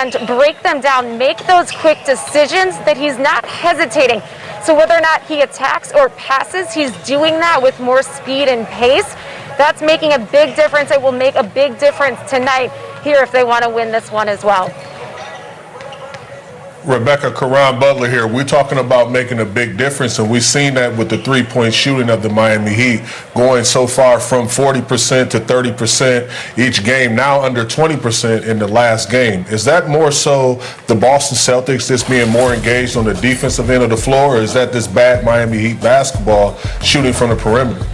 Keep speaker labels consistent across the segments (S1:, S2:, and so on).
S1: and break them down, make those quick decisions, that he's not hesitating. So whether or not he attacks or passes, he's doing that with more speed and pace. That's making a big difference. It will make a big difference tonight here if they want to win this one as well.
S2: Rebecca, Caron Butler here. We're talking about making a big difference, and we've seen that with the three-point shooting of the Miami Heat, going so far from 40% to 30% each game, now under 20% in the last game. Is that more so the Boston Celtics just being more engaged on the defensive end of the floor, or is that this bad Miami Heat basketball shooting from the perimeter?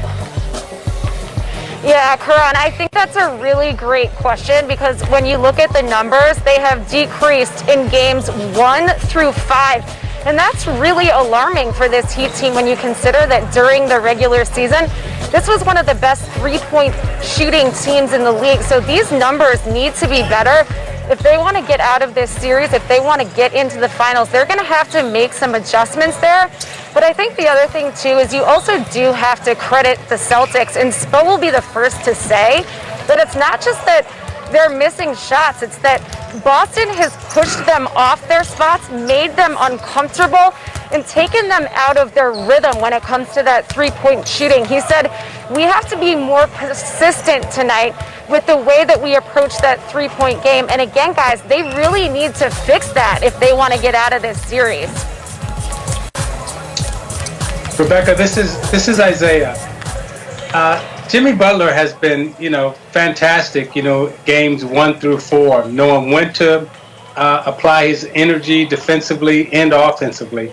S1: Yeah, Caron, I think that's a really great question, because when you look at the numbers, they have decreased in games 1 through 5. And that's really alarming for this Heat team when you consider that during the regular season, this was one of the best three-point shooting teams in the league. So these numbers need to be better. If they want to get out of this series, if they want to get into the finals, they're going to have to make some adjustments there. But I think the other thing, too, is you also do have to credit the Celtics. And Spo will be the first to say that it's not just that they're missing shots. It's that Boston has pushed them off their spots, made them uncomfortable, and taken them out of their rhythm when it comes to that three-point shooting. He said, we have to be more persistent tonight with the way that we approach that three-point game. And again, guys, they really need to fix that if they want to get out of this series.
S3: Rebecca, this is Isaiah. Jimmy Butler has been, fantastic, games 1 through 4, knowing when to apply his energy defensively and offensively.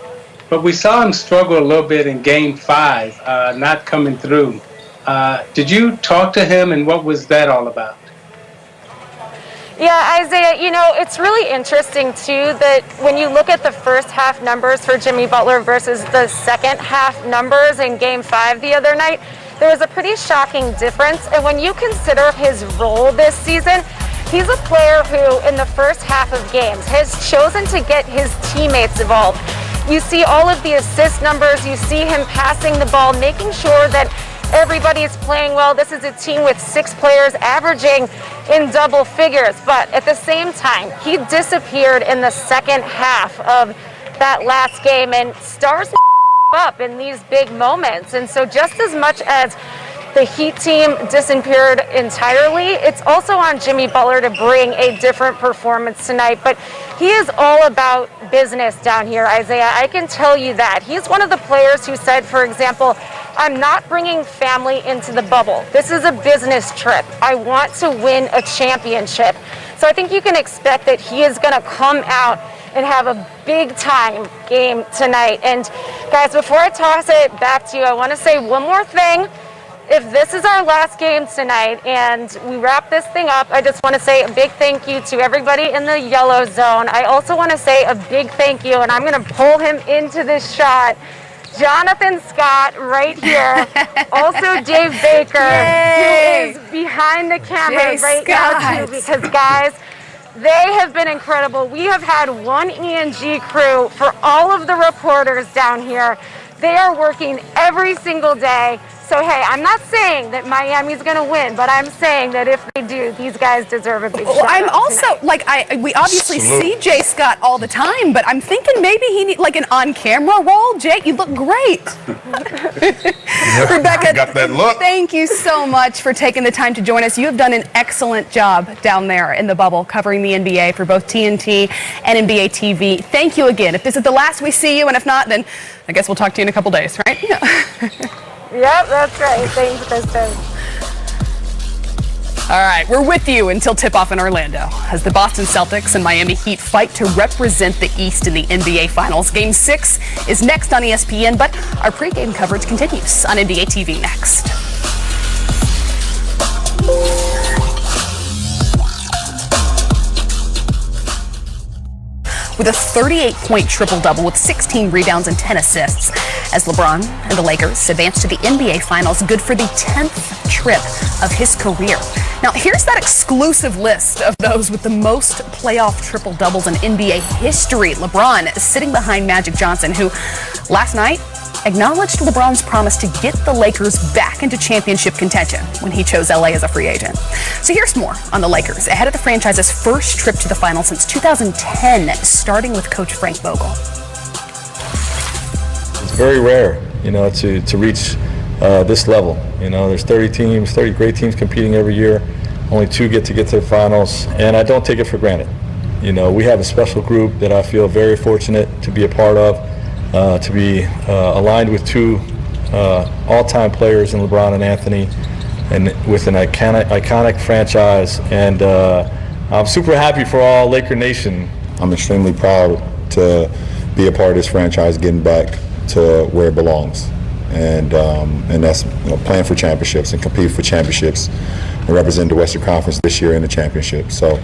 S3: But we saw him struggle a little bit in game 5, not coming through. Did you talk to him, and what was that all about?
S1: Yeah, Isaiah, it's really interesting, too, that when you look at the first half numbers for Jimmy Butler versus the second half numbers in Game 5 the other night, there was a pretty shocking difference. And when you consider his role this season, he's a player who, in the first half of games, has chosen to get his teammates involved. You see all of the assist numbers, you see him passing the ball, making sure that everybody is playing well. This is a team with 6 players averaging in double figures. But at the same time, he disappeared in the second half of that last game, and stars up in these big moments. And so just as much as the Heat team disappeared entirely, it's also on Jimmy Butler to bring a different performance tonight. But he is all about business down here, Isaiah. I can tell you that. He's one of the players who said, for example, I'm not bringing family into the bubble. This is a business trip. I want to win a championship. So I think you can expect that he is going to come out and have a big-time game tonight. And guys, before I toss it back to you, I want to say one more thing. If this is our last game tonight and we wrap this thing up, I just want to say a big thank you to everybody in the yellow zone. I also want to say a big thank you, and I'm going to pull him into this shot, Jonathan Scott right here. Also Dave Baker, who is behind the camera now too, because guys, they have been incredible. We have had one E&G crew for all of the reporters down here. They are working every single day. So, hey, I'm not saying that Miami's going to win, but I'm saying that if they do, these guys deserve a big shot.
S4: I'm also, we obviously see Jay Scott all the time, but I'm thinking maybe he needs, an on-camera role. Jay, you look great. Rebecca,
S2: got that look.
S4: Thank you so much for taking the time to join us. You have done an excellent job down there in the bubble covering the NBA for both TNT and NBA TV. Thank you again. If this is the last we see you, and if not, then I guess we'll talk to you in a couple days, right?
S1: Yep, that's right. Thanks, Kristen.
S4: All right, we're with you until tip-off in Orlando as the Boston Celtics and Miami Heat fight to represent the East in the NBA Finals. Game 6 is next on ESPN, but our pregame coverage continues on NBA TV next. With a 38-point triple-double with 16 rebounds and 10 assists, as LeBron and the Lakers advance to the NBA Finals, good for the 10th trip of his career. Now, here's that exclusive list of those with the most playoff triple-doubles in NBA history. LeBron sitting behind Magic Johnson, who last night acknowledged LeBron's promise to get the Lakers back into championship contention when he chose LA as a free agent. So here's more on the Lakers ahead of the franchise's first trip to the finals since 2010, starting with Coach Frank Vogel.
S5: It's very rare, to reach this level. There's 30 great teams competing every year. Only 2 get to the finals, and I don't take it for granted. We have a special group that I feel very fortunate to be a part of, to be aligned with 2 all-time players in LeBron and Anthony, and with an iconic franchise. And I'm super happy for all Laker Nation.
S6: I'm extremely proud to be a part of this franchise, getting back to where it belongs, and that's playing for championships and compete for championships and represent the Western Conference this year in the championship. So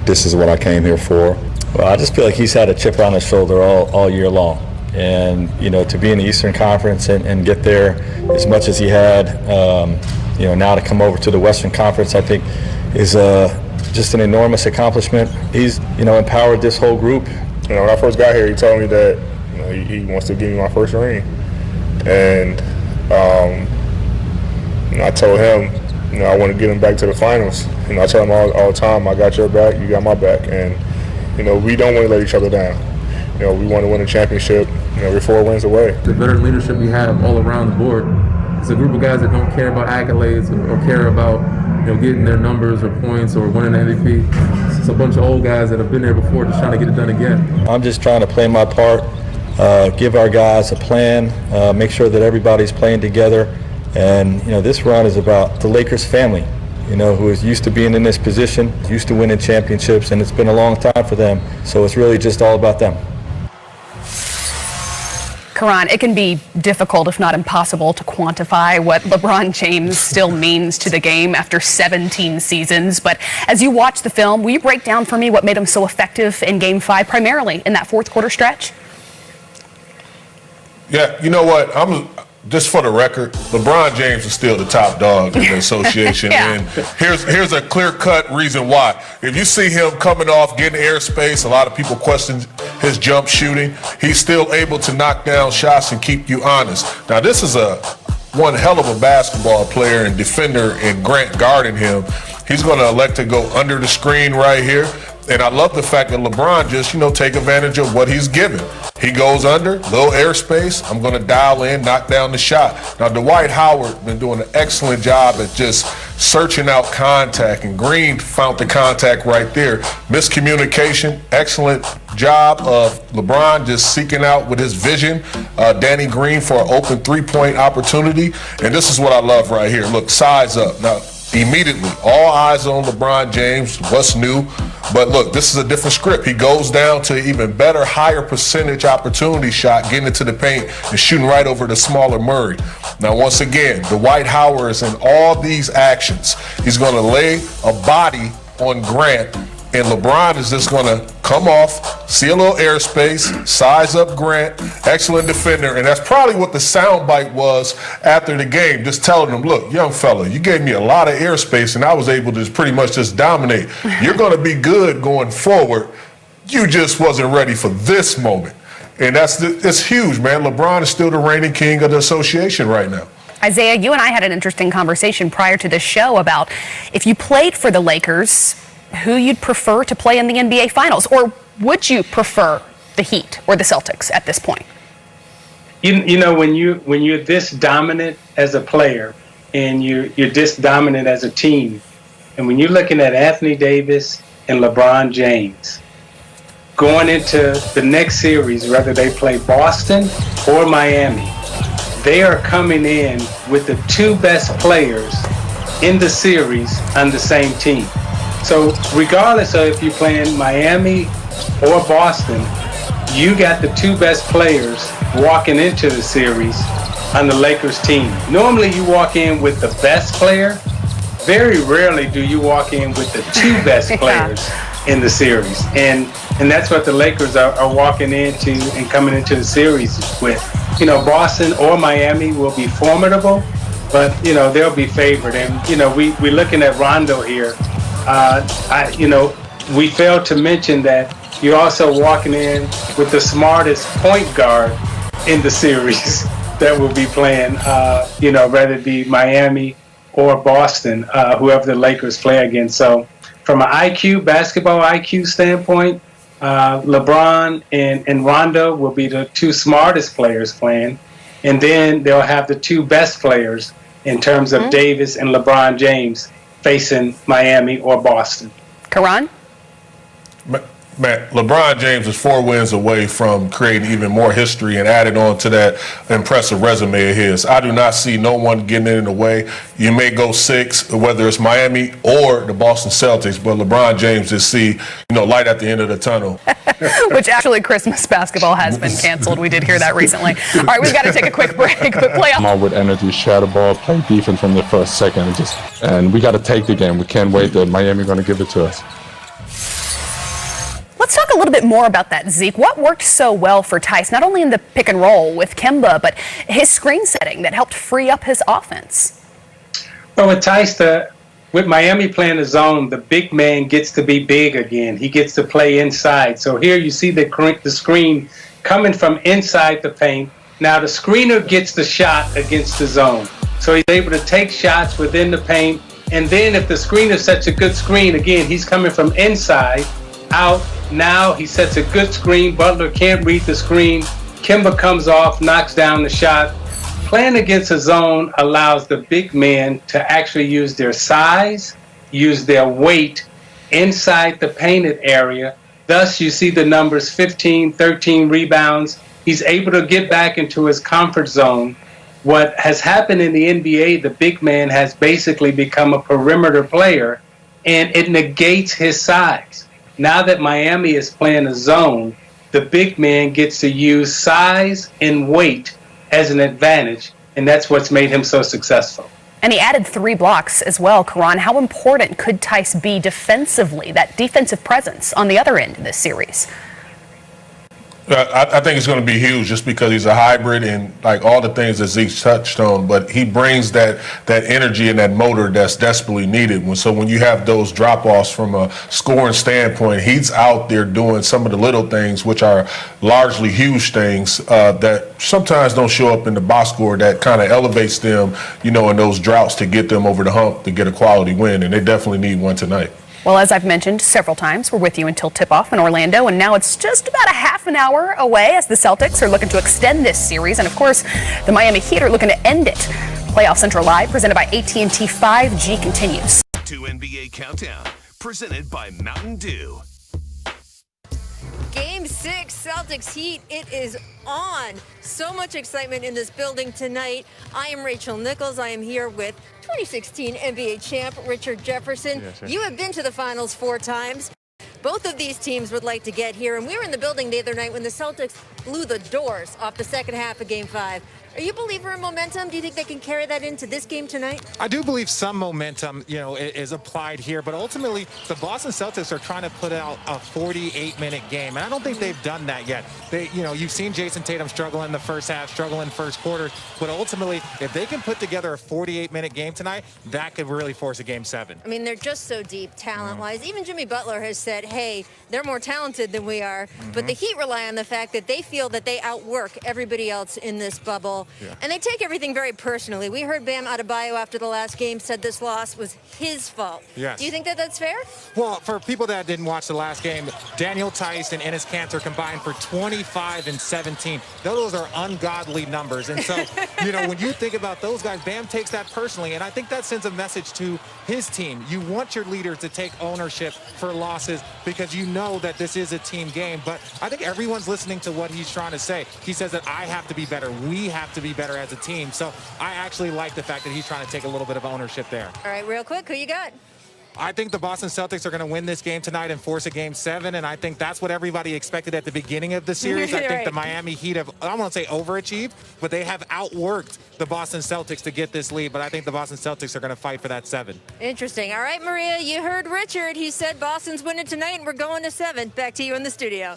S6: this is what I came here for.
S5: Well, I just feel like he's had a chip on his shoulder all year long, and to be in the Eastern Conference and get there as much as he had, now to come over to the Western Conference, I think is just an enormous accomplishment. He's empowered this whole group.
S7: When I first got here, he told me that he wants to give me my first ring, and I told him I want to get him back to the finals. I tell him all the time, I got your back, you got my back, and we don't want to let each other down. We want to win a championship. We're 4 wins away.
S8: The veteran leadership we have all around the board, it's a group of guys that don't care about accolades or care about getting their numbers or points or winning an MVP. It's a bunch of old guys that have been there before, just trying to get it done again.
S5: I'm just trying to play my part, give our guys a plan, make sure that everybody's playing together. And this run is about the Lakers family, who is used to being in this position, used to winning championships, and it's been a long time for them. So it's really just all about them.
S4: Karan, it can be difficult, if not impossible, to quantify what LeBron James still means to the game after 17 seasons. But as you watch the film, will you break down for me what made him so effective in Game 5, primarily in that fourth quarter stretch?
S2: Yeah, you know what? Just for the record, LeBron James is still the top dog in the association.
S4: Yeah.
S2: And here's a clear-cut reason why. If you see him coming off, getting airspace, a lot of people question his jump shooting. He's still able to knock down shots and keep you honest. Now, this is one hell of a basketball player and defender in Grant guarding him. He's going to elect to go under the screen right here. And I love the fact that LeBron just, take advantage of what he's given. He goes under, little airspace. I'm going to dial in, knock down the shot. Now, Dwight Howard been doing an excellent job at just searching out contact, and Green found the contact right there. Miscommunication, excellent job of LeBron just seeking out with his vision, Danny Green for an open three-point opportunity. And this is what I love right here. Look, size up. Now, immediately, all eyes on LeBron James. What's new? But look, this is a different script. He goes down to even better, higher percentage opportunity shot, getting into the paint and shooting right over the smaller Murray. Now, once again, Dwight Howard is in all these actions. He's going to lay a body on Grant, and LeBron is just going to come off, see a little airspace, size up Grant, excellent defender, and that's probably what the soundbite was after the game, just telling him, look, young fella, you gave me a lot of airspace, and I was able to pretty much just dominate. You're going to be good going forward. You just wasn't ready for this moment. And it's huge, man. LeBron is still the reigning king of the association right now.
S4: Isaiah, you and I had an interesting conversation prior to this show about if you played for the Lakers, who you'd prefer to play in the NBA Finals, or would you prefer the Heat or the Celtics at this point?
S3: When you're this dominant as a player and you're this dominant as a team, and when you're looking at Anthony Davis and LeBron James going into the next series, whether they play Boston or Miami, they are coming in with the 2 best players in the series on the same team. So regardless of if you're playing Miami or Boston, you got the 2 best players walking into the series on the Lakers team. Normally you walk in with the best player. Very rarely do you walk in with the 2 best players in the series. And that's what the Lakers are walking into and coming into the series with. Boston or Miami will be formidable, but, they'll be favored. And, we're looking at Rondo here. We failed to mention that you're also walking in with the smartest point guard in the series that will be playing, whether it be Miami or Boston, whoever the Lakers play against. So from an basketball IQ standpoint, LeBron and Rondo will be the two smartest players playing. And then they'll have the two best players in terms of Davis and LeBron James facing Miami or Boston.
S4: Karan?
S2: Man, LeBron James is 4 wins away from creating even more history and adding on to that impressive resume of his. I do not see no one getting in the way. You may go 6, whether it's Miami or the Boston Celtics, but LeBron James just see, light at the end of the tunnel.
S4: Which actually Christmas basketball has been canceled. We did hear that recently. All right, we've got to take a quick break, but playoff.
S9: Come out with energy, share the ball, play defense from the first second, and we got to take the game. We can't wait that Miami going to give it to us.
S4: Let's talk a little bit more about that, Zeke. What worked so well for Tice, not only in the pick and roll with Kemba, but his screen setting that helped free up his offense?
S3: Well, with Tice, with Miami playing the zone, the big man gets to be big again. He gets to play inside. So here you see the screen coming from inside the paint. Now the screener gets the shot against the zone. So he's able to take shots within the paint. And then if the screener sets a good screen, again, he's coming from inside out. Now he sets a good screen. Butler can't read the screen. Kemba comes off, knocks down the shot. Playing against a zone allows the big men to actually use their size, use their weight inside the painted area. Thus, you see the numbers 15, 13 rebounds. He's able to get back into his comfort zone. What has happened in the NBA, the big man has basically become a perimeter player, and it negates his size. Now that Miami is playing a zone, the big man gets to use size and weight as an advantage, and that's what's made him so successful.
S4: And he added 3 blocks as well, Karan. How important could Tice be defensively, that defensive presence on the other end of this series?
S2: I think it's going to be huge just because he's a hybrid and like all the things that Zeke touched on, but he brings that energy and that motor that's desperately needed. So when you have those drop-offs from a scoring standpoint, he's out there doing some of the little things, which are largely huge things that sometimes don't show up in the box score that kind of elevates them, in those droughts to get them over the hump to get a quality win, and they definitely need one tonight.
S4: Well, as I've mentioned several times, we're with you until tip-off in Orlando, and now it's just about a half an hour away as the Celtics are looking to extend this series, and of course, the Miami Heat are looking to end it. Playoff Central Live, presented by AT&T 5G, continues.
S10: To NBA Countdown, presented by Mountain Dew.
S11: Game 6, Celtics Heat, it is on. So much excitement in this building tonight. I am Rachel Nichols. I am here with 2016 NBA champ Richard Jefferson.
S7: Yes, sir.
S11: You have been to the finals 4 times. Both of these teams would like to get here, and we were in the building the other night when the Celtics blew the doors off the second half of Game 5. Are you a believer in momentum? Do you think they can carry that into this game tonight?
S12: I do believe some momentum, is applied here, but ultimately the Boston Celtics are trying to put out a 48-minute game, and I don't think they've done that yet. You've seen Jason Tatum struggle in the first half, struggle in first quarter, but ultimately, if they can put together a 48-minute game tonight, that could really force a Game 7.
S11: I mean, they're just so deep talent-wise. Even Jimmy Butler has said, hey, they're more talented than we are, but the Heat rely on the fact that they feel that they outwork everybody else in this bubble. Yeah. And they take everything very personally. We heard Bam Adebayo after the last game said this loss was his fault.
S12: Yes.
S11: Do you think that that's fair?
S12: Well, for people that didn't watch the last game, Daniel Tice and Enes Kanter combined for 25 and 17. Those are ungodly numbers. And so, when you think about those guys, Bam takes that personally. And I think that sends a message to his team. You want your leaders to take ownership for losses because you know that this is a team game. But I think everyone's listening to what he's trying to say. He says that I have to be better. We have to be better as a team. So I actually like the fact that he's trying to take a little bit of ownership there.
S11: All right, real quick, who you got?
S12: I think the Boston Celtics are going to win this game tonight and force a Game 7, and I think that's what everybody expected at the beginning of the series. I think the Miami Heat have, I don't want to say overachieved, but they have outworked the Boston Celtics to get this lead, but I think the Boston Celtics are going to fight for that 7.
S11: Interesting. All right, Maria, you heard Richard. He said Boston's winning tonight, and we're going to 7. Back to you in the studio.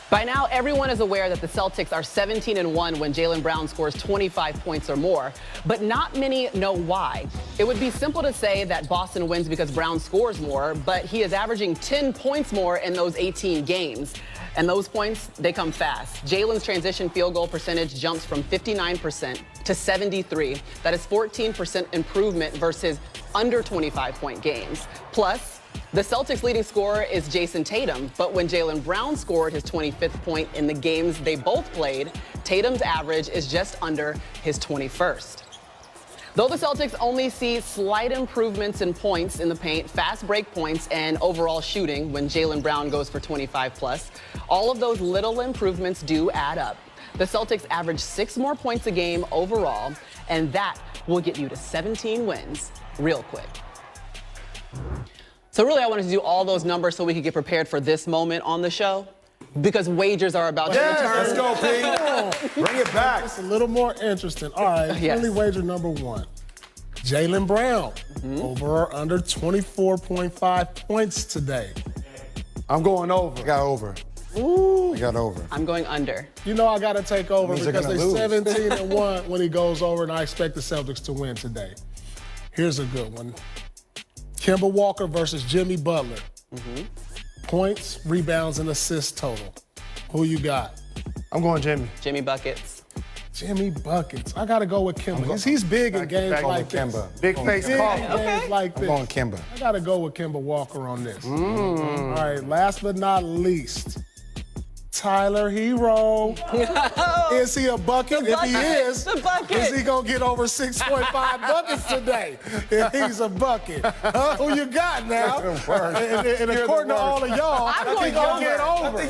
S13: By now, everyone is aware that the Celtics are 17-1 when Jaylen Brown scores 25 points or more, but not many know why. It would be simple to say that Boston wins because Brown scores more, but he is averaging 10 points more in those 18 games. And those points, they come fast. Jaylen's transition field goal percentage jumps from 59% to 73%. That is 14% improvement versus under 25-point games. Plus, the Celtics' leading scorer is Jason Tatum, but when Jaylen Brown scored his 25th point in the games they both played, Tatum's average is just under his 21st. Though the Celtics only see slight improvements in points in the paint, fast break points, and overall shooting when Jaylen Brown goes for 25 plus, all of those little improvements do add up. The Celtics average 6 more points a game overall, and that will get you to 17 wins real quick. So really, I wanted to do all those numbers so we could get prepared for this moment on the show, because wagers are about to return.
S14: Let's go, Pete. Bring it back. It's a little more interesting. All right,
S13: Yes.
S14: friendly wager number 1. Jaylen Brown, over or under 24.5 points today.
S15: I'm going over. I got over.
S14: Ooh.
S15: I got over.
S13: I'm going under.
S14: You know I got to take over
S15: Means they're
S14: because
S15: gonna
S14: they're
S15: lose.
S14: 17-1 when he goes over, and I expect the Celtics to win today. Here's a good one. Kemba Walker versus Jimmy Butler. Points, rebounds, and assists total. Who you got?
S15: I'm going Jimmy.
S13: Jimmy Buckets.
S14: Jimmy Buckets. I got to go with Kemba. He's big in games like this.
S15: Kemba. Big face
S14: Big
S15: call.
S14: in games like this.
S15: I'm going Kemba.
S14: I got to go with Kemba Walker on this. All right, last but not least, Tyler Hero. Is he a bucket? If he is, is he going to get over 6.5 buckets today? If he's a bucket. Who you got now? And according to all of y'all, he going to get over.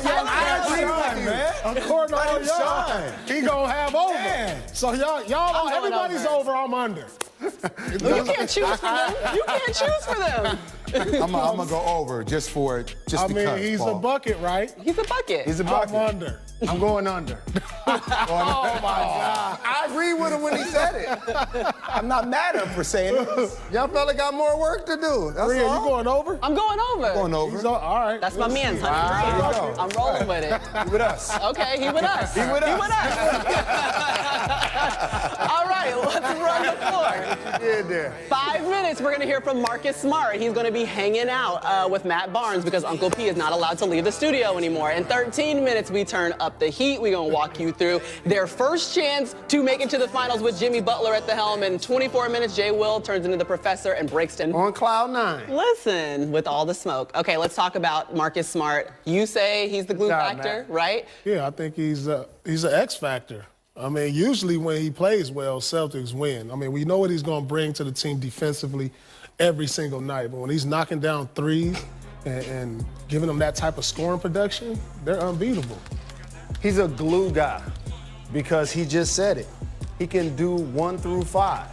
S14: According to all y'all, he going to have over. So y'all everybody's over, I'm under.
S13: You can't choose for them. You can't choose for them.
S15: I'm going to go over just for it.
S14: I mean, he's a bucket, right?
S13: He's a bucket.
S15: He's a bucket.
S14: I'm under.
S15: I'm going under.
S14: Oh, my God.
S15: I agree with him when he said it. I'm not mad at him for saying it. Young fella got more work to do. That's
S14: Rhea,
S15: all.
S14: you going over?
S13: I'm going over.
S15: Going over.
S14: All right.
S13: That's my man's, honey.
S15: There you go.
S13: I'm rolling with it.
S15: He with us.
S13: Okay, he with us.
S15: He with us.
S13: All right, let's run the floor.
S15: You did there.
S13: 5 minutes, we're going to hear from Marcus Smart. He's going to be hanging out with Matt Barnes because Uncle P is not allowed to leave the studio anymore. In 13 minutes, we turn up the heat. We're going to walk you through their first chance to make it to the finals with Jimmy Butler at the helm. In 24 minutes, Jay Will turns into the professor and Brixton
S15: On cloud 9.
S13: listen with all the smoke. Okay, let's talk about Marcus Smart. You say he's the glue factor, right?
S14: Yeah, I think he's an X factor. I mean, usually when he plays well, Celtics win. I mean, we know what he's going to bring to the team defensively every single night. But when he's knocking down threes and giving them that type of scoring production, they're unbeatable.
S15: He's a glue guy because he just said it. He can do 1 through 5.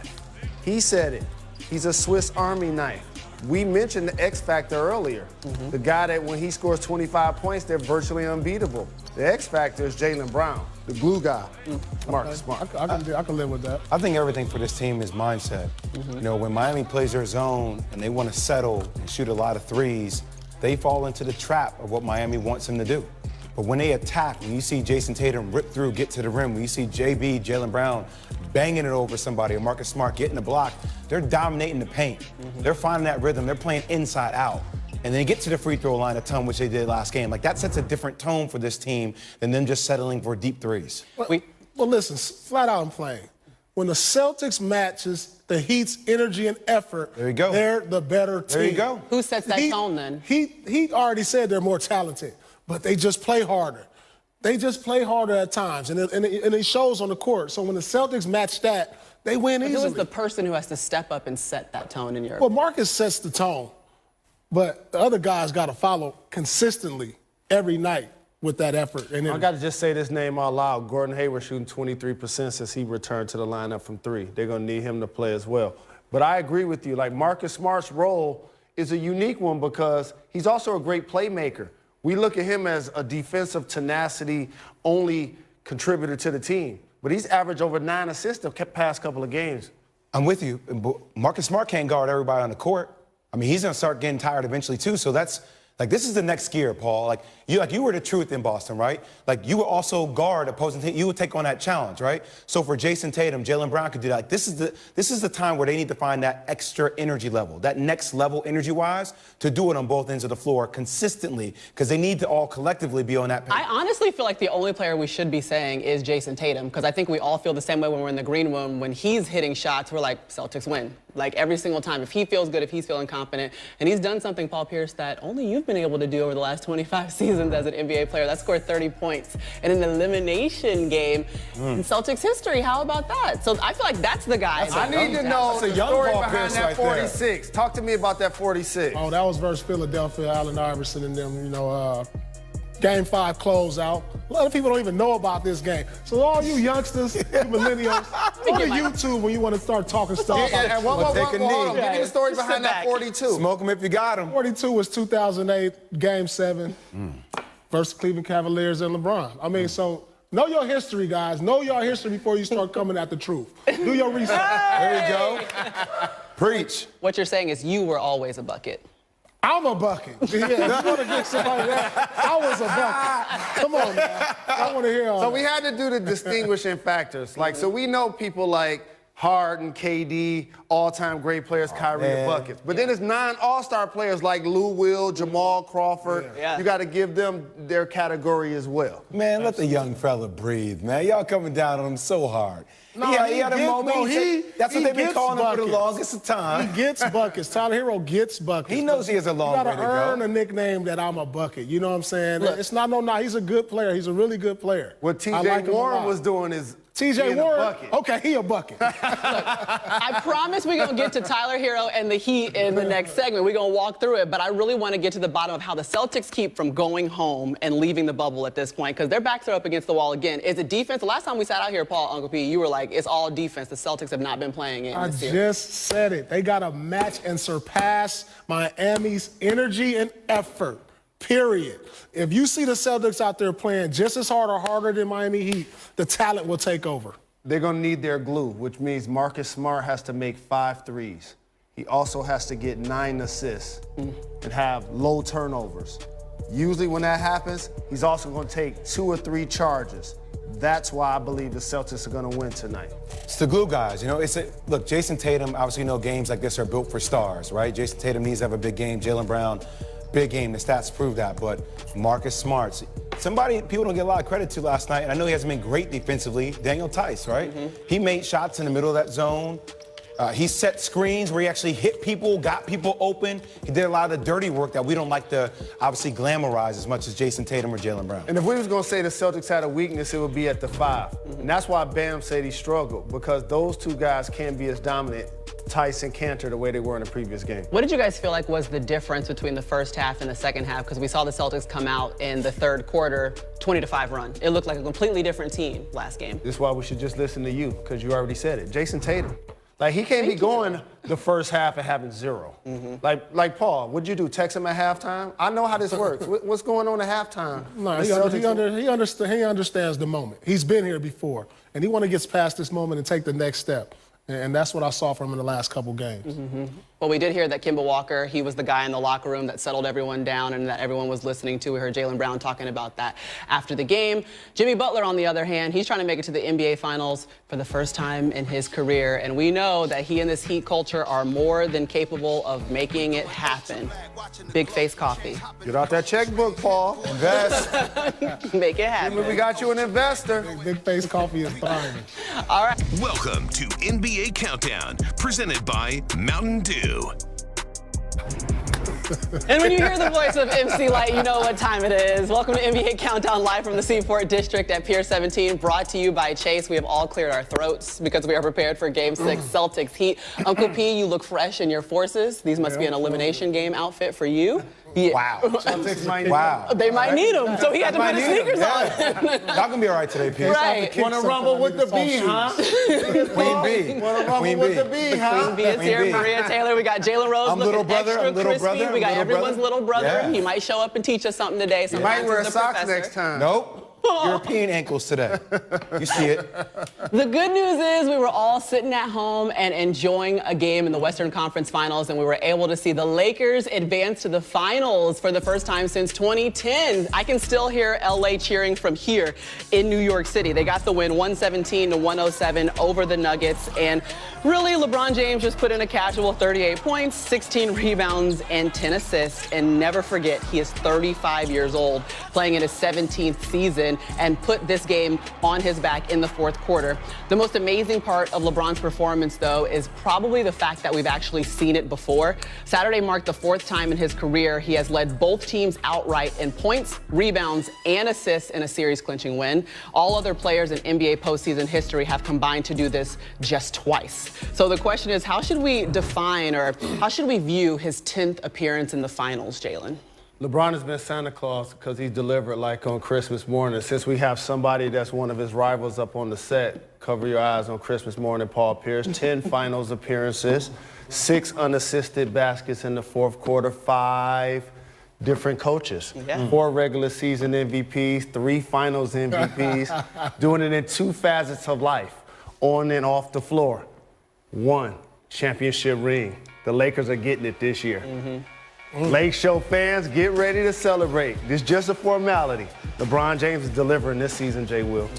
S15: He said it. He's a Swiss Army knife. We mentioned the X factor earlier. The guy that when he scores 25 points, they're virtually unbeatable. The X factor is Jaylen Brown, the glue guy, Marcus Smart.
S14: I can live with that.
S16: I think everything for this team is mindset. You know, when Miami plays their zone and they want to settle and shoot a lot of threes, they fall into the trap of what Miami wants them to do. But when they attack, when you see Jason Tatum rip through, get to the rim, when you see JB, Jaylen Brown, banging it over somebody, or Marcus Smart getting the block, they're dominating the paint. They're finding that rhythm. They're playing inside out. And they get to the free throw line a ton, which they did last game. Like, that sets a different tone for this team than them just settling for deep threes.
S14: Well, listen, flat out I'm playing. When the Celtics matches the Heat's energy and effort,
S16: there you go.
S14: They're the better team.
S16: There you go.
S13: Who sets that tone then?
S14: He already said they're more talented, but they just play harder. They just play harder at times, and it shows on the court. So when the Celtics match that, they win easily.
S13: Who is the person who has to step up and set that tone in your?
S14: Well, Marcus sets the tone, but the other guys got to follow consistently every night with that effort. And
S15: I got to just say this name out loud. Gordon Hayward shooting 23% since he returned to the lineup from 3. They're going to need him to play as well. But I agree with you. Like, Marcus Smart's role is a unique one because he's also a great playmaker. We look at him as a defensive tenacity only contributor to the team. But he's averaged over 9 assists the past couple of games.
S16: I'm with you. Marcus Smart can't guard everybody on the court. I mean, he's going to start getting tired eventually, too. So that's Like, this is the next gear, Paul. Like you were the truth in Boston, right? Like, you would also guard opposing team. You would take on that challenge, right? So for Jason Tatum, Jaylen Brown could do that. Like, this is the time where they need to find that extra energy level, that next level energy-wise, to do it on both ends of the floor consistently, because they need to all collectively be on that page.
S13: I honestly feel like the only player we should be saying is Jason Tatum, because I think we all feel the same way when we're in the green room. When he's hitting shots, we're like, Celtics win. Like, every single time. If he feels good, if he's feeling confident. And he's done something, Paul Pierce, that only you've been able to do over the last 25 seasons as an NBA player. That scored 30 points in an elimination game in Celtics history. How about that? So I feel like that's the guy.
S15: I need to know the story behind that 46. Talk to me about that 46.
S14: Oh, that was versus Philadelphia, Allen Iverson and them, Game 5 closeout. A lot of people don't even know about this game. So all you youngsters, you millennials, go to YouTube when you want to start talking stuff.
S15: And hold on. Give me the story behind that 42.
S16: Smoke them if you got them.
S14: 42 was 2008, Game 7 versus Cleveland Cavaliers and LeBron. I mean, so know your history, guys. Know your history before you start coming at the truth. Do your research.
S16: There you go. Preach.
S13: What you're saying is you were always a bucket.
S14: I'm a bucket. Yeah, you want to get somebody that? I was a bucket. Come on, man. I want to hear all
S15: So
S14: that.
S15: we had to do the distinguishing factors. Like, so we know people like Harden, KD, all-time great players, Kyrie, the buckets. But then there's 9 all-star players like Lou Will, Jamal Crawford. You got to give them their category as well.
S16: Man, let the young fella breathe, man. Y'all coming down on him so hard.
S14: No,
S16: he had a moment. That's what they've been calling him for the longest of time.
S14: He gets buckets. Tyler Hero gets buckets.
S16: He knows he has a long way to go.
S14: You got to earn a nickname that I'm a bucket. You know what I'm saying?
S13: Look,
S14: it's not he's a good player. He's a really good player.
S15: What T.J. Warren was doing is
S14: T.J. Warren, okay, he a bucket.
S13: Look, I promise we're going to get to Tyler Hero and the Heat in the next segment. We're going to walk through it, but I really want to get to the bottom of how the Celtics keep from going home and leaving the bubble at this point, because their backs are up against the wall again. Is it defense? The last time we sat out here, Paul, Uncle P, you were like, it's all defense. The Celtics have not been playing in this year.
S14: I just said it. They got to match and surpass Miami's energy and effort. Period. If you see the Celtics out there playing just as hard or harder than Miami Heat, the talent will take over.
S15: They're going to need their glue, which means Marcus Smart has to make 5 threes. He also has to get 9 assists and have low turnovers. Usually when that happens, he's also going to take 2 or 3 charges. That's why I believe the Celtics are going to win tonight.
S16: It's the glue guys. Look, Jason Tatum, obviously, games like this are built for stars, right? Jason Tatum needs to have a big game. Jaylen Brown, big game. The stats prove that. But Marcus Smart, somebody people don't get a lot of credit to last night, and I know he hasn't been great defensively, Daniel Tice, right? He made shots in the middle of that zone. He set screens where he actually hit people, got people open. He did a lot of the dirty work that we don't like to obviously glamorize as much as Jason Tatum or Jaylen Brown.
S15: And if we was going to say the Celtics had a weakness, it would be at the 5. And that's why Bam said he struggled, because those 2 guys can't be as dominant, Tice and Cantor, the way they were in the previous game.
S13: What did you guys feel like was the difference between the first half and the second half? Because we saw the Celtics come out in the third quarter, 20-5 run. It looked like a completely different team last game.
S15: This is why we should just listen to you, because you already said it. Jason Tatum. Like, he can't be going the first half and having 0. Like Paul, what'd you do? Text him at halftime? I know how this works. What's going on at halftime?
S14: No, he understands the moment. He's been here before, and he want to get past this moment and take the next step. And that's what I saw from him in the last couple games.
S13: Well, we did hear that Kemba Walker, he was the guy in the locker room that settled everyone down and that everyone was listening to. We heard Jaylen Brown talking about that after the game. Jimmy Butler, on the other hand, he's trying to make it to the NBA Finals for the first time in his career. And we know that he and this Heat culture are more than capable of making it happen. Big Face Coffee.
S15: Get out that checkbook, Paul. Invest.
S13: Make it happen.
S15: We got you an investor.
S14: Big Face Coffee is thriving.
S13: All right.
S10: Welcome to NBA Countdown, presented by Mountain Dew.
S13: And when you hear the voice of MC Light, you know what time it is. Welcome to NBA Countdown, live from the Seaport District at Pier 17, brought to you by Chase. We have all cleared our throats because we are prepared for Game 6 Celtics Heat. Uncle P, you look fresh in your forces. These must be an elimination game outfit for you. Yeah.
S16: Wow.
S15: Celtics might need
S13: They might need them, so he had to put his sneakers on.
S16: Y'all gonna be all right today, Pierce.
S13: Right.
S15: Want to rumble with the B, huh?
S16: Queen B.
S15: Want to rumble with the B, huh?
S13: Queen B is here. Maria Taylor. We got Jalen Rose
S16: I'm
S13: looking
S16: little brother,
S13: extra
S16: I'm little
S13: crispy.
S16: brother,
S13: We got
S16: I'm little
S13: everyone's
S16: brother.
S13: little brother.
S16: Yeah.
S13: He might show up and teach us something today.
S15: You might wear socks next time.
S16: Nope. European ankles today. You see it.
S13: The good news is we were all sitting at home and enjoying a game in the Western Conference Finals, and we were able to see the Lakers advance to the finals for the first time since 2010. I can still hear LA cheering from here in New York City. They got the win 117-107 over the Nuggets, and really LeBron James just put in a casual 38 points, 16 rebounds, and 10 assists. And never forget, he is 35 years old, playing in his 17th season, and put this game on his back in the fourth quarter. The most amazing part of LeBron's performance, though, is probably the fact that we've actually seen it before. Saturday marked the fourth time in his career he has led both teams outright in points, rebounds, and assists in a series-clinching win. All other players in NBA postseason history have combined to do this just twice. So the question is, how should we define, or how should we view his 10th appearance in the finals, Jalen?
S15: LeBron has been Santa Claus because he's delivered like on Christmas morning. Since we have somebody that's one of his rivals up on the set, cover your eyes on Christmas morning, Paul Pierce. 10 finals appearances, 6 unassisted baskets in the fourth quarter, 5 different coaches, 4 regular season MVPs, 3 finals MVPs, doing it in 2 facets of life, on and off the floor. 1 championship ring. The Lakers are getting it this year. Lake Show fans, get ready to celebrate. This is just a formality. LeBron James is delivering this season, Jay Will.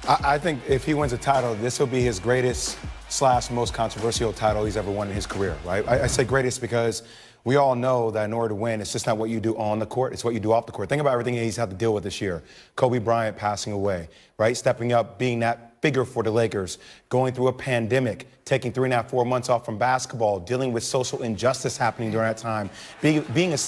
S16: I think if he wins a title, this will be his greatest / most controversial title he's ever won in his career, right? I say greatest because we all know that in order to win, it's just not what you do on the court, it's what you do off the court. Think about everything he's had to deal with this year. Kobe Bryant passing away, right? Stepping up, being that figure for the Lakers, going through a pandemic, taking 3.5, 4 months off from basketball, dealing with social injustice happening during that time, being a